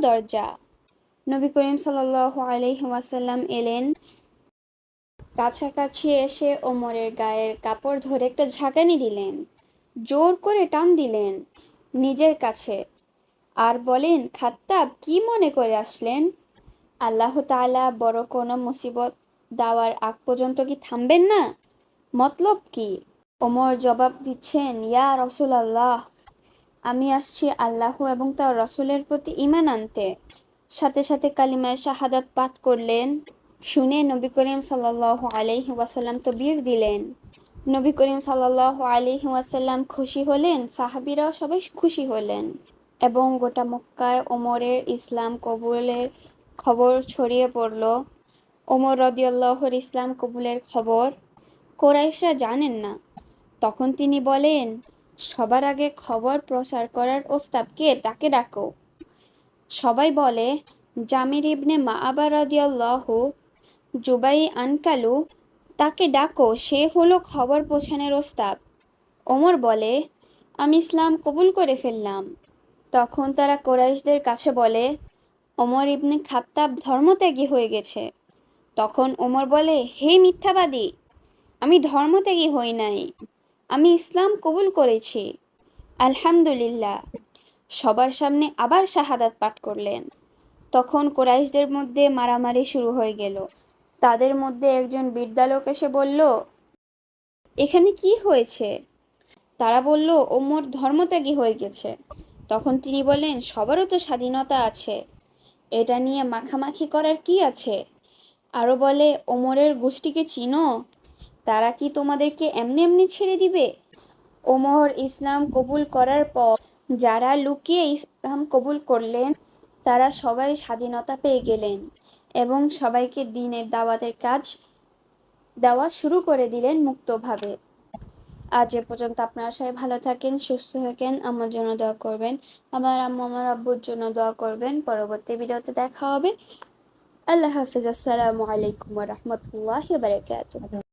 দরজা। নবী করিম সাল্লাল্লাহু আলাইহি ওয়াসাল্লাম এলেন, কাছাকাছি এসে ওমরের গায়ের কাপড় ধরে একটা ঝাঁকানি দিলেন, জোর করে টান দিলেন নিজের কাছে, আর বলেন, খাত্তাব, কি মনে করে আসলেন? আল্লাহ তাআলা বড় কোনো মুসিবত দেওয়ার আগ পর্যন্ত কি থামবেন না? মতলব কি? ওমর জবাব দিচ্ছেন, ইয়া রাসূলুল্লাহ, আমি আসছি আল্লাহ এবং তার রসুলের প্রতি ঈমান আনতে। সাথে সাথে কালিমায়ে শাহাদাত পাঠ করলেন। শুনে নবী করিম সাল্লাল্লাহু আলাইহি ওয়াসাল্লাম তাকবীর দিলেন। নবী করিম সাল্লাল্লাহু আলাইহি ওয়াসাল্লাম খুশি হলেন, সাহাবীরাও সবাই খুশি হলেন, এবং গোটা মক্কায় ওমরের ইসলাম কবুলের খবর ছড়িয়ে পড়ল। ওমর রাদিয়াল্লাহুর ইসলাম কবুলের খবর কুরাইশরা জানেন না। তখন তিনি বলেন, সবার আগে খবর প্রচার করার ওস্তাদ কে, তাকে ডাকো। সবাই বলে, জামির ইবনে মাআবা রাদিয়াল্লাহু, জুবাই আনকালু, তাকে ডাকো, সে হলো খবর পৌঁছানোর ওস্তাদ। ওমর বলে, আমি ইসলাম কবুল করে ফেললাম। তখন তারা কুরাইশদের কাছে বলে, ওমর ইবনে খাত্তাব ধর্মত্যাগী হয়ে গেছে। তখন ওমর বলে, হে মিথ্যাবাদী, আমি ধর্মত্যাগী হই নাই, আমি ইসলাম কবুল করেছি, আলহামদুলিল্লাহ। সবার সামনে আবার শাহাদাত পাঠ করলেন। তখন কুরাইশদের মধ্যে মারামারি শুরু হয়ে গেল। তাদের মধ্যে একজন বৃদ্ধা লোক এসে বলল, এখানে কি হয়েছে? তারা বলল, ওমর ধর্মত্যাগী হয়ে গেছে। তখন তিনি বলেন, সবারও তো স্বাধীনতা আছে, এটা নিয়ে মাখামাখি করার কি আছে? আরও বলে, ওমরের গোষ্ঠীকে চিনো? তারা কি তোমাদেরকে এমনি এমনি ছেড়ে দিবে? ওমর ইসলাম কবুল করার পর যারা লুকিয়ে ইসলাম কবুল করলেন, তারা সবাই স্বাধীনতা পেয়ে গেলেন এবং সবাইকে দ্বীনের দাওয়াতের কাজ দেওয়া শুরু করে দিলেন মুক্তভাবে। আজ এ পর্যন্ত। আপনারা সবাই ভালো থাকেন, সুস্থ থাকেন, আমার জন্য দোয়া করবেন, আমার আম্মু আমার আব্বুর জন্য দোয়া করবেন। পরবর্তী ভিডিওতে দেখা হবে। আল্লাহ হাফিজ। আসসালামু আলাইকুম ওয়া রাহমাতুল্লাহি ওয়া বারাকাতুহু।